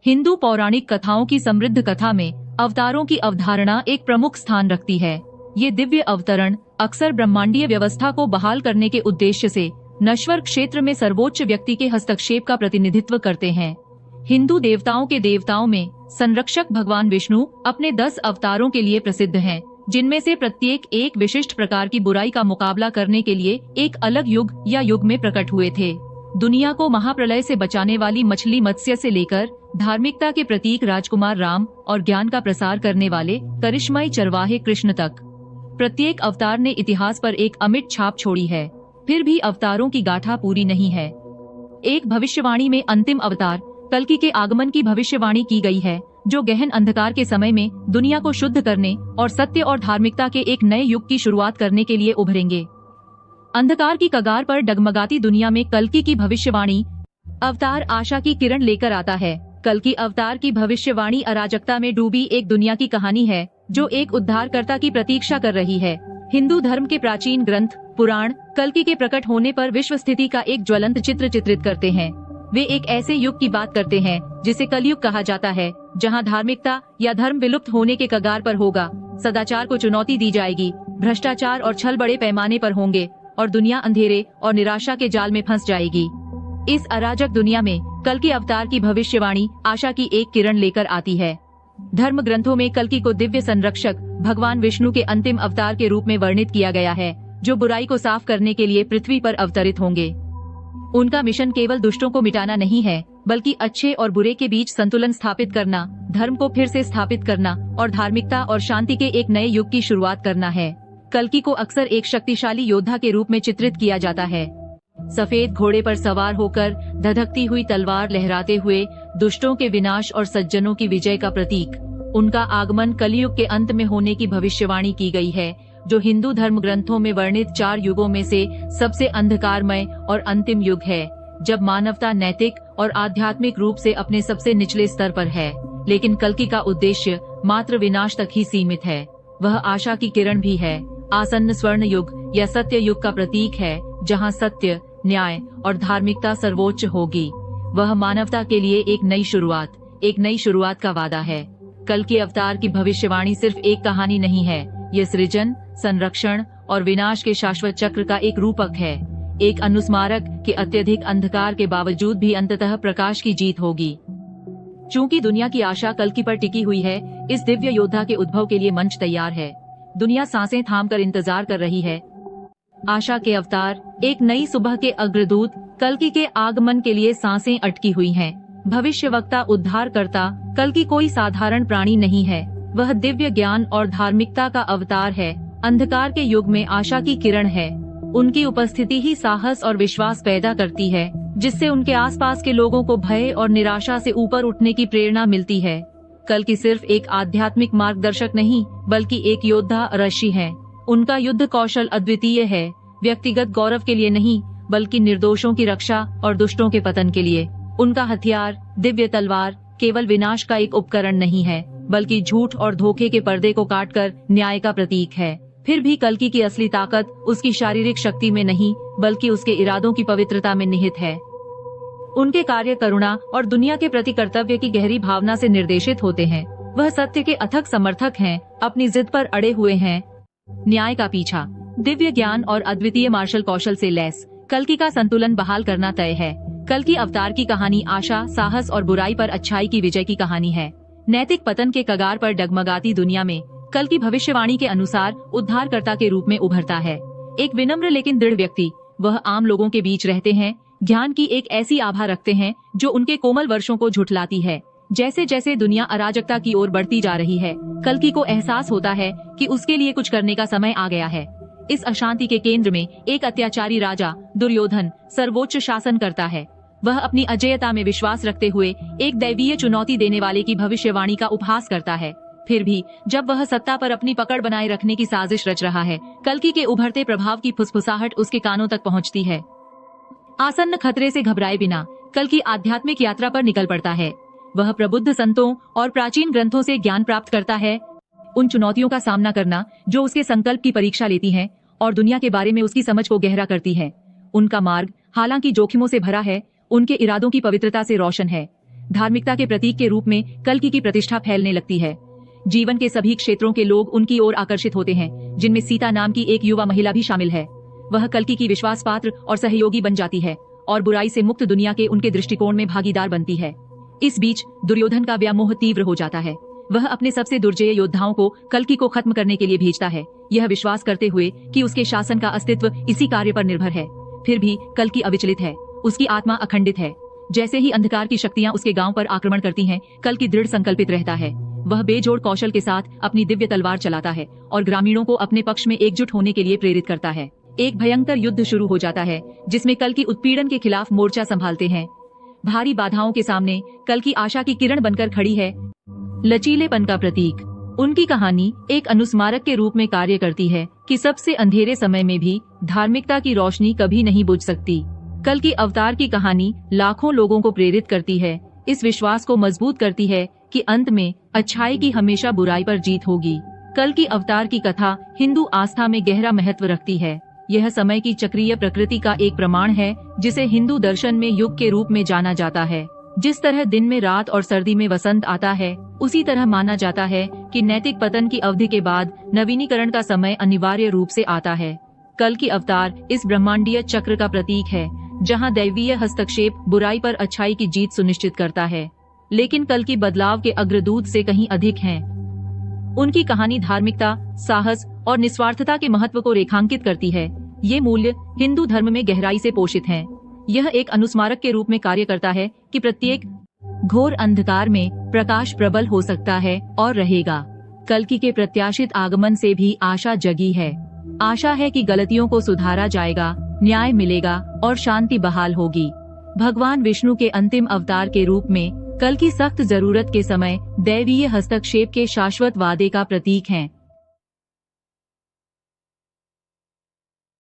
हिंदू पौराणिक कथाओं की समृद्ध कथा में अवतारों की अवधारणा एक प्रमुख स्थान रखती है। ये दिव्य अवतरण अक्सर ब्रह्मांडीय व्यवस्था को बहाल करने के उद्देश्य से नश्वर क्षेत्र में सर्वोच्च व्यक्ति के हस्तक्षेप का प्रतिनिधित्व करते हैं। हिंदू देवताओं के देवताओं में संरक्षक भगवान विष्णु अपने 10 अवतारों के लिए प्रसिद्ध हैं, जिनमें से प्रत्येक एक विशिष्ट प्रकार की बुराई का मुकाबला करने के लिए एक अलग युग या युग में प्रकट हुए थे। दुनिया को महाप्रलय से बचाने वाली मछली मत्स्य से लेकर धार्मिकता के प्रतीक राजकुमार राम और ज्ञान का प्रसार करने वाले करिश्माई चरवाहे कृष्ण तक, प्रत्येक अवतार ने इतिहास पर एक अमिट छाप छोड़ी है। फिर भी अवतारों की गाथा पूरी नहीं है। एक भविष्यवाणी में अंतिम अवतार कल्कि के आगमन की भविष्यवाणी की गई है, जो गहन अंधकार के समय में दुनिया को शुद्ध करने और सत्य और धार्मिकता के एक नए युग की शुरुआत करने के लिए उभरेंगे। अंधकार की कगार पर डगमगाती दुनिया में कल्कि की भविष्यवाणी अवतार आशा की किरण लेकर आता है। कल्कि अवतार की भविष्यवाणी अराजकता में डूबी एक दुनिया की कहानी है, जो एक उद्धारकर्ता की प्रतीक्षा कर रही है। हिंदू धर्म के प्राचीन ग्रंथ पुराण कल्कि के प्रकट होने पर विश्व स्थिति का एक ज्वलंत चित्र चित्रित करते हैं। वे एक ऐसे युग की बात करते हैं जिसे कलयुग कहा जाता है, जहां धार्मिकता या धर्म विलुप्त होने के कगार पर होगा, सदाचार को चुनौती दी जाएगी, भ्रष्टाचार और छल बड़े पैमाने पर होंगे और दुनिया अंधेरे और निराशा के जाल में फंस जाएगी। इस अराजक दुनिया में कल्कि अवतार की भविष्यवाणी आशा की एक किरण लेकर आती है। धर्म ग्रंथों में कल्कि को दिव्य संरक्षक भगवान विष्णु के अंतिम अवतार के रूप में वर्णित किया गया है, जो बुराई को साफ करने के लिए पृथ्वी पर अवतरित होंगे। उनका मिशन केवल दुष्टों को मिटाना नहीं है, बल्कि अच्छे और बुरे के बीच संतुलन स्थापित करना, धर्म को फिर से स्थापित करना और धार्मिकता और शांति के एक नए युग की शुरुआत करना है। कल्कि को अक्सर एक शक्तिशाली योद्धा के रूप में चित्रित किया जाता है। सफेद घोड़े पर सवार होकर धधकती हुई तलवार लहराते हुए दुष्टों के विनाश और सज्जनों की विजय का प्रतीक। उनका आगमन कलयुग के अंत में होने की भविष्यवाणी की गई है, जो हिंदू धर्म ग्रंथों में वर्णित 4 युगों में से सबसे अंधकारमय और अंतिम युग है, जब मानवता नैतिक और आध्यात्मिक रूप से अपने सबसे निचले स्तर पर है। लेकिन कल्कि का उद्देश्य मात्र विनाश तक ही सीमित है। वह आशा की किरण भी है, आसन्न स्वर्ण युग या सत्य युग का प्रतीक है, जहां सत्य, न्याय और धार्मिकता सर्वोच्च होगी। वह मानवता के लिए एक नई शुरुआत का वादा है। कल्कि अवतार की भविष्यवाणी सिर्फ एक कहानी नहीं है, ये सृजन, संरक्षण और विनाश के शाश्वत चक्र का एक रूपक है, एक अनुस्मारक कि अत्यधिक अंधकार के बावजूद भी अंततः प्रकाश की जीत होगी। चूंकि दुनिया की आशा कल्कि पर टिकी हुई है, इस दिव्य योद्धा के उद्भव के लिए मंच तैयार है। दुनिया सांसें थामकर इंतजार कर रही है। आशा के अवतार, एक नई सुबह के अग्रदूत, कल्कि के आगमन के लिए सांसें अटकी हुई हैं। भविष्यवक्ता, उद्धारकर्ता, कल्कि कोई साधारण प्राणी नहीं है। वह दिव्य ज्ञान और धार्मिकता का अवतार है, अंधकार के युग में आशा की किरण है। उनकी उपस्थिति ही साहस और विश्वास पैदा करती है, जिससे उनके आसपास के लोगों को भय और निराशा से ऊपर उठने की प्रेरणा मिलती है। कल्कि सिर्फ एक आध्यात्मिक मार्गदर्शक नहीं, बल्कि एक योद्धा ऋषि है। उनका युद्ध कौशल अद्वितीय है, व्यक्तिगत गौरव के लिए नहीं, बल्कि निर्दोषों की रक्षा और दुष्टों के पतन के लिए। उनका हथियार, दिव्य तलवार, केवल विनाश का एक उपकरण नहीं है, बल्कि झूठ और धोखे के पर्दे को काटकर न्याय का प्रतीक है। फिर भी कल्कि की असली ताकत उसकी शारीरिक शक्ति में नहीं, बल्कि उसके इरादों की पवित्रता में निहित है। उनके कार्य करुणा और दुनिया के प्रति कर्तव्य की गहरी भावना से निर्देशित होते हैं। वह सत्य के अथक समर्थक हैं, अपनी जिद पर अड़े हुए हैं। न्याय का पीछा, दिव्य ज्ञान और अद्वितीय मार्शल कौशल से लैस कल्कि का संतुलन बहाल करना तय है। कल्कि अवतार की कहानी आशा, साहस और बुराई पर अच्छाई की विजय की कहानी है। नैतिक पतन के कगार पर डगमगाती दुनिया में कल्कि भविष्यवाणी के अनुसार उद्धारकर्ता के रूप में उभरता है। एक विनम्र लेकिन दृढ़ व्यक्ति, वह आम लोगों के बीच रहते हैं, ज्ञान की एक ऐसी आभा रखते हैं जो उनके कोमल वर्षों को झुठलाती है। जैसे जैसे दुनिया अराजकता की ओर बढ़ती जा रही है, कल्कि को एहसास होता है कि उसके लिए कुछ करने का समय आ गया है। इस अशांति के केंद्र में एक अत्याचारी राजा दुर्योधन सर्वोच्च शासन करता है। वह अपनी अजेयता में विश्वास रखते हुए एक दैवीय चुनौती देने वाले की भविष्यवाणी का उपहास करता है। फिर भी जब वह सत्ता पर अपनी पकड़ बनाए रखने की साजिश रच रहा है, कल्कि के उभरते प्रभाव की फुसफुसाहट उसके कानों तक पहुंचती है। आसन्न खतरे से घबराए बिना कल्कि आध्यात्मिक यात्रा पर निकल पड़ता है। वह प्रबुद्ध संतों और प्राचीन ग्रंथों से ज्ञान प्राप्त करता है, उन चुनौतियों का सामना करना जो उसके संकल्प की परीक्षा लेती हैं और दुनिया के बारे में उसकी समझ को गहरा करती है। उनका मार्ग हालांकि जोखिमों से भरा है, उनके इरादों की पवित्रता से रोशन है। धार्मिकता के प्रतीक के रूप में कल्कि की प्रतिष्ठा फैलने लगती है। जीवन के सभी क्षेत्रों के लोग उनकी ओर आकर्षित होते हैं, जिनमें सीता नाम की एक युवा महिला भी शामिल है। वह कल्कि की विश्वास पात्र और सहयोगी बन जाती है और बुराई से मुक्त दुनिया के उनके दृष्टिकोण में भागीदार बनती है। इस बीच दुर्योधन का व्यामोह तीव्र हो जाता है। वह अपने सबसे दुर्जय योद्धाओं को कल्कि को खत्म करने के लिए भेजता है, यह विश्वास करते हुए कि उसके शासन का अस्तित्व इसी कार्य पर निर्भर है। फिर भी कल्कि अविचलित है, उसकी आत्मा अखंडित है। जैसे ही अंधकार की शक्तियां उसके गांव पर आक्रमण करती हैं, कल्कि दृढ़ संकल्पित रहता है। वह बेजोड़ कौशल के साथ अपनी दिव्य तलवार चलाता है और ग्रामीणों को अपने पक्ष में एकजुट होने के लिए प्रेरित करता है। एक भयंकर युद्ध शुरू हो जाता है, जिसमें कल्कि उत्पीड़न के खिलाफ मोर्चा संभालते हैं। भारी बाधाओं के सामने कल्कि आशा की किरण बनकर खड़ी है, लचीलेपन का प्रतीक। उनकी कहानी एक अनुस्मारक के रूप में कार्य करती है कि सबसे अंधेरे समय में भी धार्मिकता की रोशनी कभी नहीं बुझ सकती। कल्कि अवतार की कहानी लाखों लोगों को प्रेरित करती है, इस विश्वास को मजबूत करती है कि अंत में अच्छाई की हमेशा बुराई पर जीत होगी। कल्कि अवतार की कथा हिंदू आस्था में गहरा महत्व रखती है। यह समय की चक्रीय प्रकृति का एक प्रमाण है, जिसे हिंदू दर्शन में युग के रूप में जाना जाता है। जिस तरह दिन में रात और सर्दी में वसंत आता है, उसी तरह माना जाता है कि नैतिक पतन की अवधि के बाद नवीनीकरण का समय अनिवार्य रूप से आता है। कल्कि अवतार इस ब्रह्मांडीय चक्र का प्रतीक है, जहां दैवीय हस्तक्षेप बुराई पर अच्छाई की जीत सुनिश्चित करता है। लेकिन कल्कि बदलाव के अग्रदूत से कहीं अधिक हैं। उनकी कहानी धार्मिकता, साहस और निस्वार्थता के महत्व को रेखांकित करती है। ये मूल्य हिंदू धर्म में गहराई से पोषित हैं। यह एक अनुस्मारक के रूप में कार्य करता है कि प्रत्येक घोर अंधकार में प्रकाश प्रबल हो सकता है और रहेगा। कल्कि के प्रत्याशित आगमन से भी आशा जगी है। आशा है कि गलतियों को सुधारा जाएगा, न्याय मिलेगा और शांति बहाल होगी। भगवान विष्णु के अंतिम अवतार के रूप में कल्कि सख्त जरूरत के समय दैवीय हस्तक्षेप के शाश्वत वादे का प्रतीक हैं।